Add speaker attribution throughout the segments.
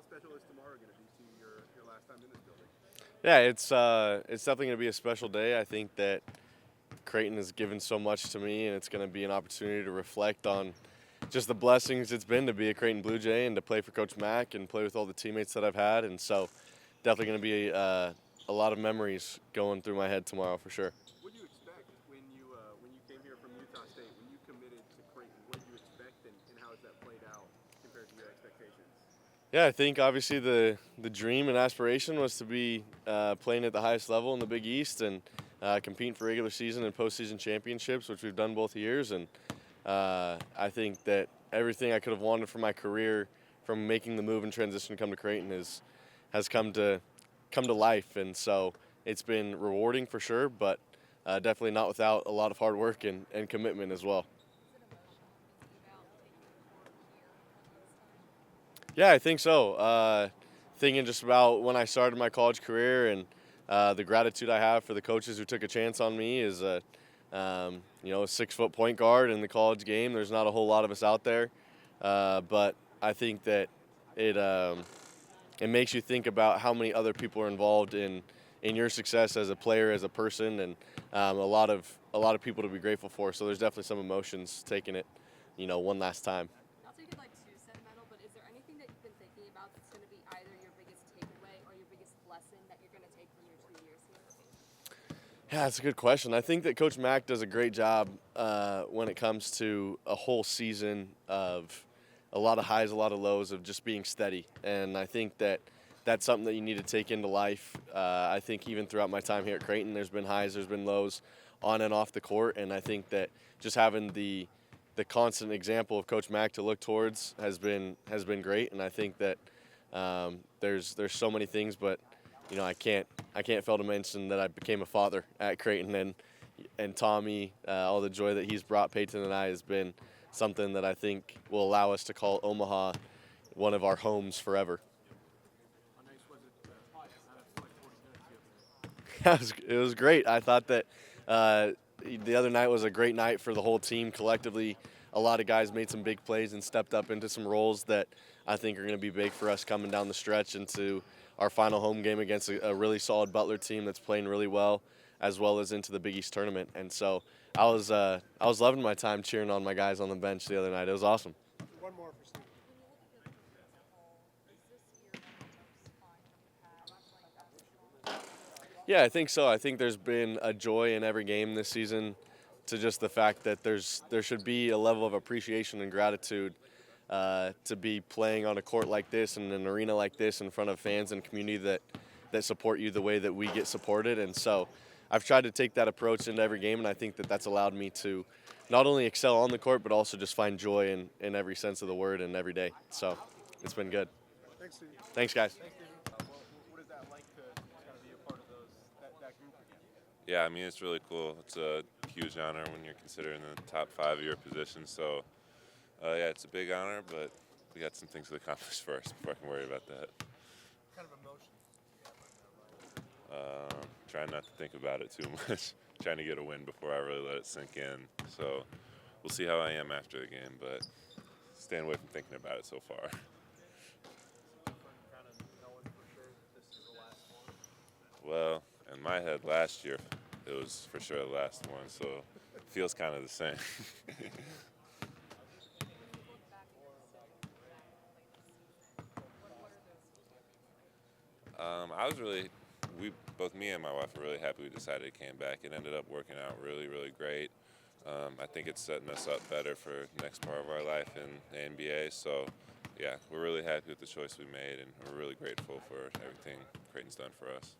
Speaker 1: special is tomorrow going to be to your last time in this building?
Speaker 2: Yeah, it's definitely going to be a special day. I think that Creighton has given so much to me, and it's going to be an opportunity to reflect on just the blessings it's been to be a Creighton Blue Jay and to play for Coach Mack and play with all the teammates that I've had. And so definitely going to be a lot of memories going through my head tomorrow for sure.
Speaker 1: What did you expect when you came here from Utah State, when you committed to Creighton? What did you expect, and how has that played out compared to your expectations?
Speaker 2: Yeah, I think obviously the dream and aspiration was to be playing at the highest level in the Big East and competing for regular season and postseason championships, which we've done both years. And I think that everything I could have wanted for my career, from making the move and transition to come to Creighton, has come to life. And so it's been rewarding for sure, but definitely not without a lot of hard work and commitment as well. Yeah, I think so. Thinking just about when I started my college career and the gratitude I have for the coaches who took a chance on me is a 6-foot point guard in the college game. There's not a whole lot of us out there, but I think that it makes you think about how many other people are involved in your success as a player, as a person, and a lot of people to be grateful for. So there's definitely some emotions taking it, one last time.
Speaker 3: Not to get too sentimental, but is there anything that you've been thinking about that's going to be either your biggest takeaway or your biggest lesson that you're going to take from your 2 years here?
Speaker 2: Yeah, that's a good question. I think that Coach Mack does a great job when it comes to a whole season of a lot of highs, a lot of lows, of just being steady. And I think that that's something that you need to take into life. I think even throughout my time here at Creighton, there's been highs, there's been lows on and off the court. And I think that just having the constant example of Coach Mack to look towards has been great. And I think that there's so many things, but I can't fail to mention that I became a father at Creighton, and Tommy, all the joy that he's brought Peyton and I has been something that I think will allow us to call Omaha one of our homes forever. It was great. I thought that the other night was a great night for the whole team collectively. A lot of guys made some big plays and stepped up into some roles that I think are going to be big for us coming down the stretch into our final home game against a really solid Butler team that's playing really well as into the Big East tournament. And so I was loving my time cheering on my guys on the bench the other night. It was awesome.
Speaker 1: One more for Steve.
Speaker 2: Yeah, I think so. I think there's been a joy in every game this season to just the fact that there should be a level of appreciation and gratitude to be playing on a court like this and an arena like this in front of fans and community that support you the way that we get supported. And so I've tried to take that approach into every game, and I think that that's allowed me to not only excel on the court but also just find joy in every sense of the word and every day. So it's been good.
Speaker 1: Thanks, Steve.
Speaker 2: Thanks, guys.
Speaker 1: What is that like to kind of be a part of that group again?
Speaker 4: Yeah, I mean, it's really cool. It's a huge honor when you're considered in the top 5 of your position. So, yeah, it's a big honor, but we got some things to accomplish first before I can worry about that.
Speaker 1: What kind of emotions do you have right now?
Speaker 4: Trying not to think about it too much. Trying to get a win before I really let it sink in. So we'll see how I am after the game, but staying away from thinking about it so far. Well, in my head last year, it was for sure the last one, so it feels kind of the same. Both me and my wife were really happy we decided it came back. It ended up working out really, really great. I think it's setting us up better for the next part of our life in the NBA. So, yeah, we're really happy with the choice we made, and we're really grateful for everything Creighton's done for us.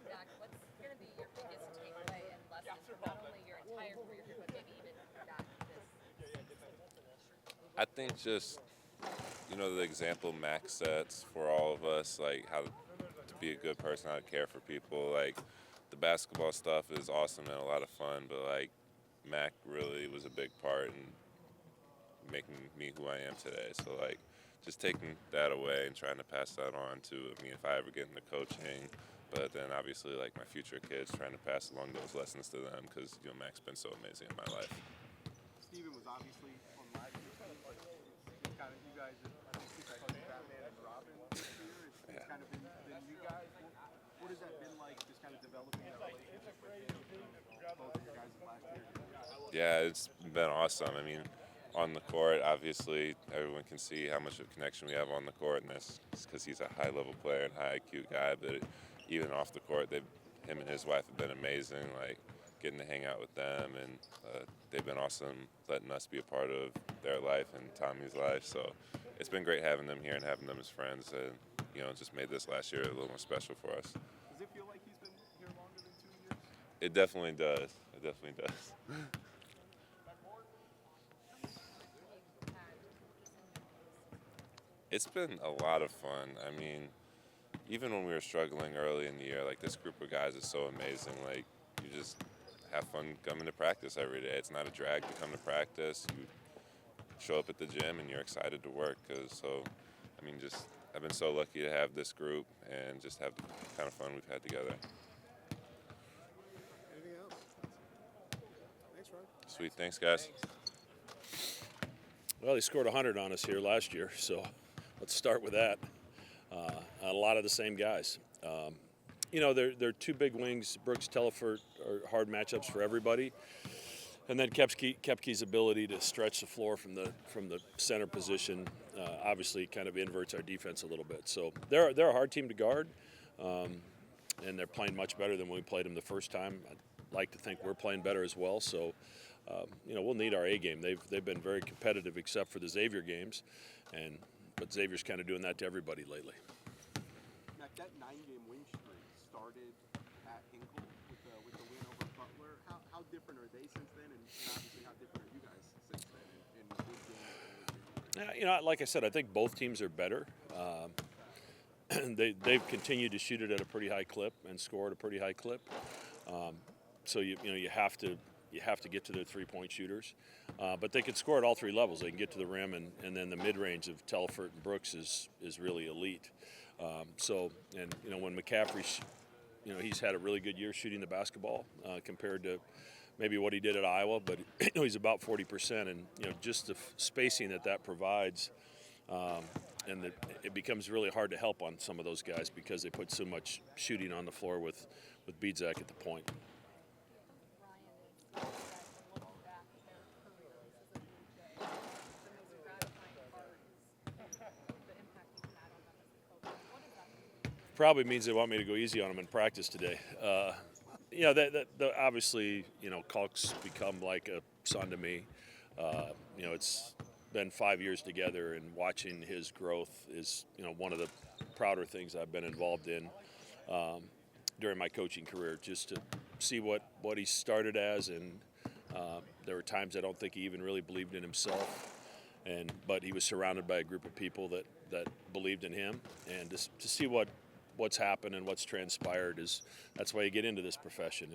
Speaker 3: Zach, what's going to be your biggest takeaway and lesson from not only your entire career, but maybe even that this?
Speaker 4: I think just, the example Max sets for all of us, like how to be a good person, how to care for people. Like, the basketball stuff is awesome and a lot of fun, but, like, Mac really was a big part in making me who I am today. So, like, just taking that away and trying to pass that on to me if I ever get into coaching. But then, obviously, like, my future kids, trying to pass along those lessons to them because, Mac's been so amazing in my life.
Speaker 1: Steven was obviously on live. You guys, I think what has that been like, just kind of developing that relationship with him, both of your guys last year?
Speaker 4: Yeah, it's been awesome. I mean, on the court, obviously, everyone can see how much of a connection we have on the court, and that's because he's a high-level player and high IQ guy. But even off the court, him and his wife have been amazing. Like getting to hang out with them, and they've been awesome, letting us be a part of their life and Tommy's life. So it's been great having them here and having them as friends, and just made this last year a little more special for us.
Speaker 1: Does it feel like he's been here longer than 2 years?
Speaker 4: It definitely does. It definitely does. It's been a lot of fun. I mean, even when we were struggling early in the year, like this group of guys is so amazing. Like you just have fun coming to practice every day. It's not a drag to come to practice. You show up at the gym and you're excited to work. I've been so lucky to have this group and just have the kind of fun we've had together.
Speaker 1: Anything else? Thanks, Ryan.
Speaker 4: Sweet. Thanks, guys.
Speaker 5: Well, he scored 100 on us here last year, so let's start with that. A lot of the same guys. They're two big wings. Brooks, Telefort are hard matchups for everybody. And then Kepke's ability to stretch the floor from the center position obviously kind of inverts our defense a little bit. So they're a hard team to guard, and they're playing much better than when we played them the first time. I'd like to think we're playing better as well. So we'll need our A game. They've been very competitive except for the Xavier games, but Xavier's kind of doing that to everybody lately.
Speaker 1: Mac, that 9-game win streak started at Hinkle with the win over Butler. How different are they since then, and obviously how different are you guys since then in this game?
Speaker 5: Like I said, I think both teams are better. They've continued to shoot it at a pretty high clip and score at a pretty high clip. So you have to get to their three-point shooters, but they can score at all three levels. They can get to the rim, and then the mid-range of Telefort and Brooks is really elite. When McCaffrey, he's had a really good year shooting the basketball compared to maybe what he did at Iowa, but he's about 40%, and just the spacing that provides, and it becomes really hard to help on some of those guys because they put so much shooting on the floor with Biedzak at the point. Probably means they want me to go easy on them in practice today. Obviously, Kalk's become like a son to me. It's been 5 years together, and watching his growth is, one of the prouder things I've been involved in during my coaching career. Just to see what he started as, and there were times I don't think he even really believed in himself, but he was surrounded by a group of people that believed in him, and to see what's happened and what's transpired that's why you get into this profession.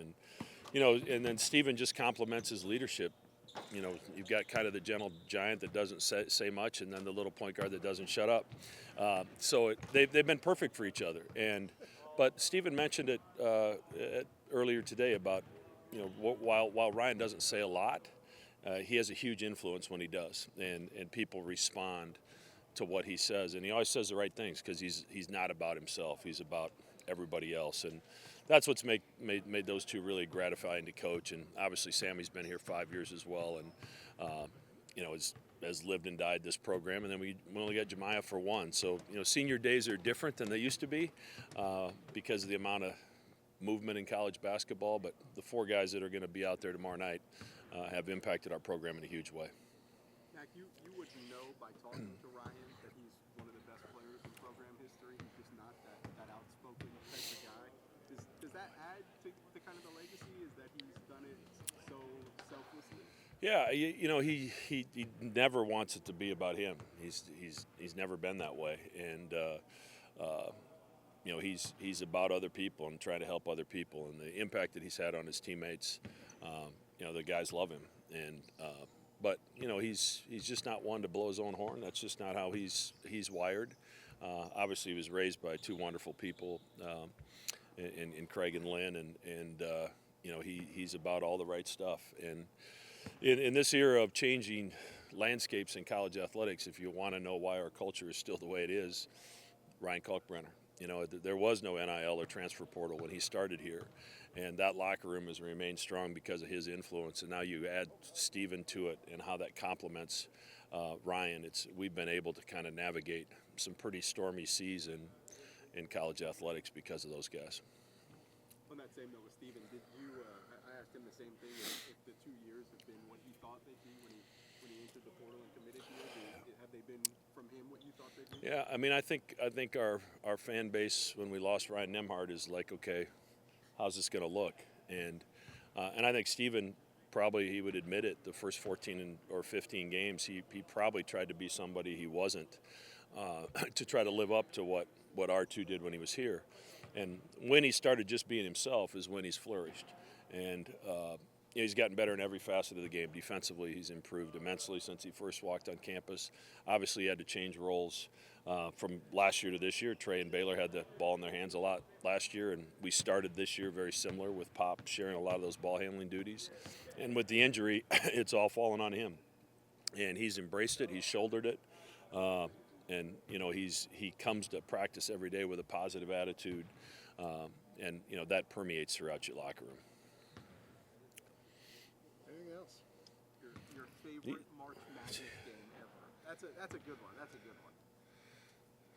Speaker 5: And then Stephen just complements his leadership. You've got kind of the gentle giant that doesn't say much, and then the little point guard that doesn't shut up. So they've been perfect for each other. But Stephen mentioned it earlier today about while Ryan doesn't say a lot, he has a huge influence when he does, and people respond to what he says, and he always says the right things because he's not about himself. He's about everybody else, and that's what's made those two really gratifying to coach. And obviously Sammy's been here 5 years as well, and has lived and died this program. And then we only got Jemiah for 1. So senior days are different than they used to be because of the amount of movement in college basketball. But the 4 guys that are going to be out there tomorrow night have impacted our program in a huge way.
Speaker 1: Mac, you would know by talking to Ryan that he's one of the best players in program history. He's just not that outspoken type of guy. Does that add to kind of the legacy? Is that he's done it so selflessly? Yeah,
Speaker 5: he never wants it to be about him. He's never been that way, and he's about other people and trying to help other people, and the impact that he's had on his teammates. The guys love him, but he's just not one to blow his own horn. That's just not how he's wired. Obviously, he was raised by 2 wonderful people, in Craig and Lynn, and he's about all the right stuff. And in this era of changing landscapes in college athletics, if you want to know why our culture is still the way it is, Ryan Kalkbrenner. There was no NIL or transfer portal when he started here, and that locker room has remained strong because of his influence. And now you add Steven to it and how that complements Ryan. We've been able to kind of navigate some pretty stormy seas in college athletics because of those guys.
Speaker 1: On that same note with Steven, did you? I asked him the same thing. If the 2 years have been what he thought they'd be when he entered the portal and committed here, have they been from him what you thought they'd be?
Speaker 5: Yeah, I mean, I think our fan base when we lost Ryan Nemhard is like, okay, how's this going to look? And I think Steven probably, he would admit it, the first 14 or 15 games, he probably tried to be somebody he wasn't, to try to live up to what R2 did when he was here. And when he started just being himself is when he's flourished. And he's gotten better in every facet of the game. Defensively, he's improved immensely since he first walked on campus. Obviously, he had to change roles from last year to this year. Trey and Baylor had the ball in their hands a lot last year, and we started this year very similar with Pop sharing a lot of those ball handling duties. And with the injury, it's all fallen on him. And he's embraced it. He's shouldered it. And he comes to practice every day with a positive attitude, and that permeates throughout your locker room.
Speaker 1: Anything else? Your favorite March Madness game ever? That's a good one. That's a good one.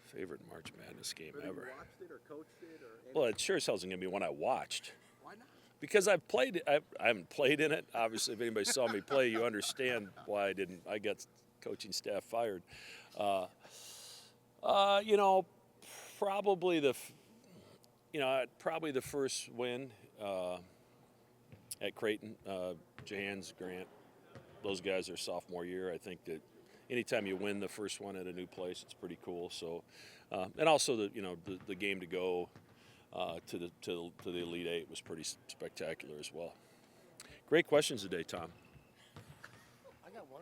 Speaker 5: Favorite March Madness game
Speaker 1: Whether
Speaker 5: ever?
Speaker 1: you watched it or coached it or anything.
Speaker 5: Well, it sure as hell isn't going to be one I watched.
Speaker 1: Why not?
Speaker 5: Because I've played it. I haven't played in it. Obviously, if anybody saw me play, you understand why I didn't. I got coaching staff fired. Probably the first win at Creighton. Jahans, Grant, those guys are sophomore year. I think that anytime you win the first one at a new place, it's pretty cool. So, and also the game to go to the Elite Eight was pretty spectacular as well. Great questions today, Tom.
Speaker 6: I got one.